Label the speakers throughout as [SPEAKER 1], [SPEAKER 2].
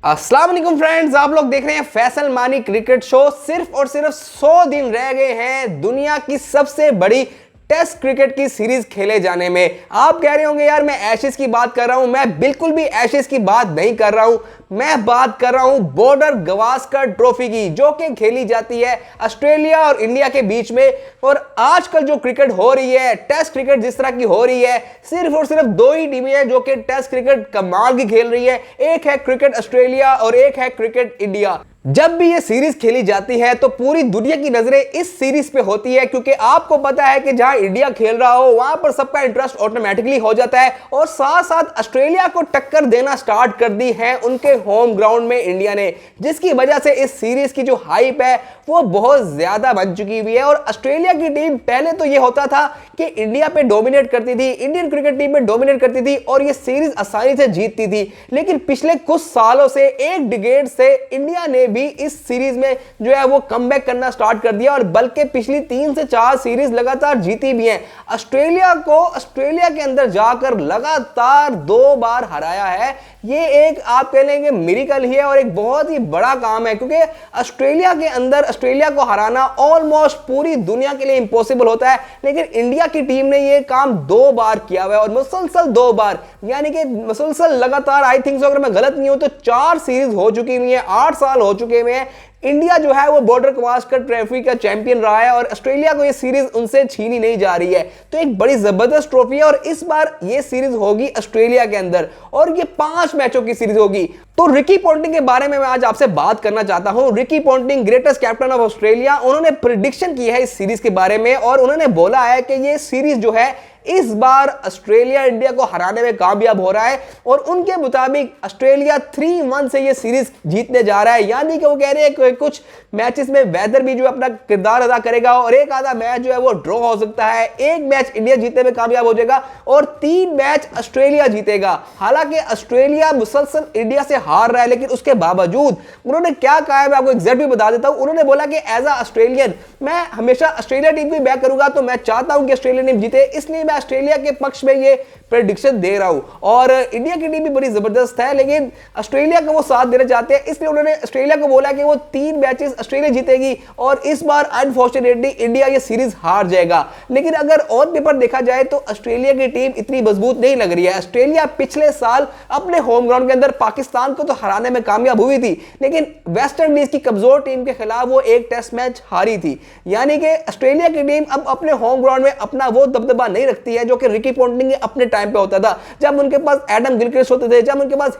[SPEAKER 1] अस्सलाम वालेकुम फ्रेंड्स, आप लोग देख रहे हैं फैसल मानी क्रिकेट शो। सिर्फ और सिर्फ 100 दिन रह गए हैं दुनिया की सबसे बड़ी टेस्ट क्रिकेट की सीरीज खेले जाने में। आप कह रहे होंगे यार मैं एशेज की बात कर रहा हूं। मैं बिल्कुल भी एशेज की बात नहीं कर रहा हूं, मैं बात कर रहा हूं बॉर्डर गवास्कर ट्रॉफी की, जो कि खेली जाती है ऑस्ट्रेलिया और इंडिया के बीच में। और आजकल जो क्रिकेट हो रही है, टेस्ट क्रिकेट जिस तरह की हो रही है, सिर्फ और सिर्फ दो ही टीमें हैं जो कि टेस्ट क्रिकेट कमाल की खेल रही है। एक है क्रिकेट ऑस्ट्रेलिया और एक है क्रिकेट इंडिया। जब भी ये सीरीज खेली जाती है तो पूरी दुनिया की नजरें इस सीरीज पे होती है, क्योंकि आपको पता है कि जहां इंडिया खेल रहा हो वहां पर सबका इंटरेस्ट ऑटोमेटिकली हो जाता है। और साथ साथ ऑस्ट्रेलिया को टक्कर देना स्टार्ट कर दी है उनके होम ग्राउंड में इंडिया ने, जिसकी वजह से इस सीरीज की जो हाइप है वो बहुत ज्यादा बन चुकी हुई है। और ऑस्ट्रेलिया की टीम पहले तो ये होता था कि इंडिया पे डोमिनेट करती थी, इंडियन क्रिकेट टीम पे डोमिनेट करती थी और ये सीरीज आसानी से जीतती थी। लेकिन पिछले कुछ सालों से, एक डिकेड से, इंडिया ने भी इस सीरीज में जो है वो कमबैक करना स्टार्ट कर दिया और बल्कि पिछली 3 से 4 सीरीज लगातार जीती भी हैं। ऑस्ट्रेलिया को ऑस्ट्रेलिया के अंदर जाकर लगातार 2 बार हराया है। ये एक आप कह लेंगे मिरेकल ही है और एक बहुत ही बड़ा काम है, क्योंकि ऑस्ट्रेलिया के अंदर ऑस्ट्रेलिया को हराना ऑलमोस्ट पूरी दुनिया के लिए इंपॉसिबल होता है। लेकिन इंडिया की टीम ने ये काम 2 बार किया हुआ है और मुसलसल 2 बार, यानी कि मुसलसल लगातार, आई थिंक सो अगर मैं गलत नहीं हूं तो 4 सीरीज हो चुकी हुई है, 8 साल हो चुके हुए हैं। इंडिया जो है वो बॉर्डर गवास्कर ट्रॉफी का चैंपियन रहा है और ऑस्ट्रेलिया को ये सीरीज उनसे छीनी नहीं जा रही है। तो एक बड़ी जबरदस्त ट्रॉफी है और इस बार ये सीरीज होगी ऑस्ट्रेलिया के अंदर और ये 5 मैचों की सीरीज होगी। तो रिकी पॉन्टिंग के बारे में मैं आज आपसे बात करना चाहता हूं। Ricky Ponting, greatest captain of Australia, उन्होंने प्रेडिक्शन की है इस सीरीज के बारे में और उन्होंने बोला है कि ये सीरीज जो है इस बार ऑस्ट्रेलिया इंडिया को हराने में कामयाब हो रहा है और उनके मुताबिक ऑस्ट्रेलिया 3-1 से ये सीरीज जीतने जा रहा है। यानी कि वो कह रहे हैं कि कुछ मैचेस में वेदर भी जो अपना किरदार अदा करेगा और एक आधा मैच जो है वो ड्रॉ हो सकता है, एक मैच इंडिया जीतने में कामयाब हो जाएगा और 3 मैच ऑस्ट्रेलिया जीतेगा। हालांकि ऑस्ट्रेलिया मुसलसल इंडिया से हार रहा है, लेकिन उसके बावजूद उन्होंने क्या कहा है मैं आपको एग्जैक्ट भी बता देता हूं। उन्होंने बोला कि एज अ ऑस्ट्रेलियन मैं हमेशा ऑस्ट्रेलिया टीम को बैक करूंगा, तो मैं चाहता हूं कि ऑस्ट्रेलिया टीम जीते, इसलिए ऑस्ट्रेलिया के पक्ष में ये प्रेडिक्शन दे रहा हूं। और इंडिया की टीम भी बड़ी जबरदस्त है, लेकिन ऑस्ट्रेलिया को वो साथ देना चाहते हैं, इसलिए उन्होंने ऑस्ट्रेलिया को बोला कि वो 3 मैचेस ऑस्ट्रेलिया जीतेगी और इस बार अनफॉर्चुनेटली इंडिया ये सीरीज हार जाएगा। लेकिन अगर ऑन पेपर देखा जाए तो ऑस्ट्रेलिया की टीम इतनी मजबूत नहीं लग रही है। ऑस्ट्रेलिया पिछले साल अपने होम ग्राउंड के अंदर पाकिस्तान को तो हराने में कामयाब हुई थी, लेकिन वेस्ट इंडीज की कमजोर टीम के खिलाफ वो एक टेस्ट मैच हारी थी। यानी कि ऑस्ट्रेलिया की टीम अब अपने होम ग्राउंड में अपना वो दबदबा नहीं रखती है जो कि रिकी पॉन्टिंग अपने टाइम पे होता था, जब उनके पास एडम गिलक्रिस्ट होते थे, जब उनके पास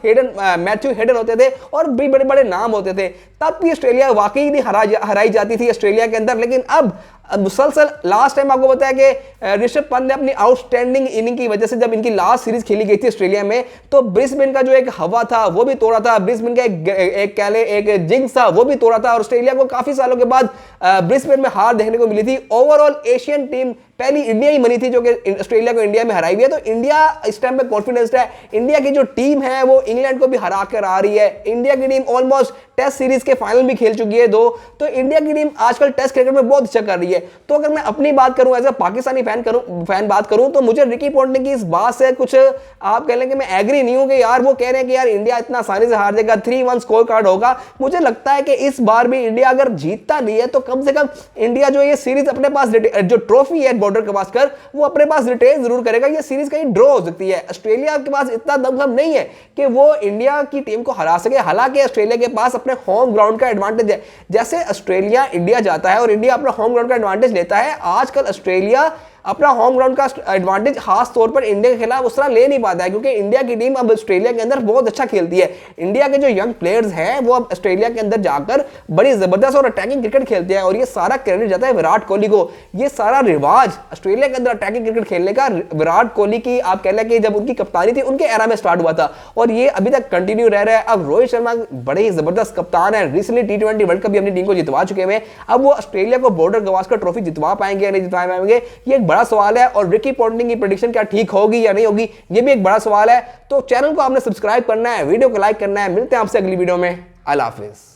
[SPEAKER 1] मैथ्यू हेडन होते थे और भी बड़े बड़े नाम होते थे, तब भी ऑस्ट्रेलिया वाकई नहीं हराई जाती थी ऑस्ट्रेलिया के अंदर। लेकिन अब मुसलसल लास्ट टाइम आपको बताया कि ऋषभ पंत ने अपनी आउटस्टैंडिंग इनिंग की वजह से, जब इनकी लास्ट सीरीज खेली गई थी ऑस्ट्रेलिया में, तो ब्रिस्बेन का जो एक हवा था वो भी तोड़ा था, ब्रिस्बेन का एक जिंक्स था वो भी तोड़ा था और ऑस्ट्रेलिया को काफी सालों के बाद ब्रिस्बेन में हार देखने को मिली थी। ओवरऑल एशियन टीम पहली इंडिया ही बनी थी जो कि ऑस्ट्रेलिया को इंडिया में हराई हुई है। तो इंडिया इस टाइम पे कॉन्फिडेंस है। इंडिया की जो टीम है वो इंग्लैंड को भी हरा कर आ रही है। इंडिया की टीम ऑलमोस्ट टेस्ट सीरीज के फाइनल भी खेल चुकी है 2। तो इंडिया की टीम आजकल टेस्ट क्रिकेट में बहुत अच्छा कर रही है। तो अगर मैं अपनी बात करूं, एज अ पाकिस्तानी फैन बात करूं, तो मुझे रिकी पॉन्टिंग की इस बात से कुछ आप कह लें कि मैं एग्री नहीं हूं कि यार वो कह रहे हैं कि यार इंडिया इतना आसानी से हार जाएगा, 3-1 स्कोर कार्ड होगा। मुझे लगता है कि इस बार भी इंडिया अगर जीतता नहीं है तो कम से कम इंडिया जो ये सीरीज अपने पास, जो ट्रॉफी है बॉर्डर गवास्कर, वो अपने पास रिटेन जरूर करेगा। ये सीरीज कहीं ड्रॉ हो सकती है। ऑस्ट्रेलिया के पास इतना दमखम नहीं है कि वो इंडिया की टीम को हरा सके। हालांकि ऑस्ट्रेलिया के पास अपने होम ग्राउंड का एडवांटेज है। जैसे ऑस्ट्रेलिया इंडिया जाता है और इंडिया अपना होम ग्राउंड का एडवांटेज लेता है, आजकल ऑस्ट्रेलिया अपना होम ग्राउंड का एडवांटेज खास तौर पर इंडिया के खिलाफ उस तरह ले नहीं पाता है, क्योंकि इंडिया की टीम अब ऑस्ट्रेलिया के अंदर बहुत अच्छा खेलती है। इंडिया के जो यंग प्लेयर्स हैं वो अब ऑस्ट्रेलिया के अंदर जाकर बड़ी जबरदस्त और अटैकिंग क्रिकेट खेलते हैं और ये सारा क्रेडिट जाता है विराट कोहली को। ये सारा रिवाज ऑस्ट्रेलिया के अंदर अटैकिंग क्रिकेट खेलने का विराट कोहली की, आप कह लें कि जब उनकी कप्तानी थी उनके एरा में स्टार्ट हुआ था और ये अभी तक कंटिन्यू रह रहा है। अब रोहित शर्मा बड़े ही जबरदस्त कप्तान है, रिसेंटली T20 वर्ल्ड कप भी अपनी टीम को जितवा चुके हैं। अब वो ऑस्ट्रेलिया को बॉर्डर गवास्कर ट्रॉफी जितवा पाएंगे या नहीं जितवा पाएंगे, ये एक बड़ा सवाल है। और रिकी पॉन्टिंग की प्रेडिक्शन क्या ठीक होगी या नहीं होगी, ये भी एक बड़ा सवाल है। तो चैनल को आपने सब्सक्राइब करना है, वीडियो को लाइक करना है। मिलते हैं आपसे अगली वीडियो में। अल्लाह हाफिज।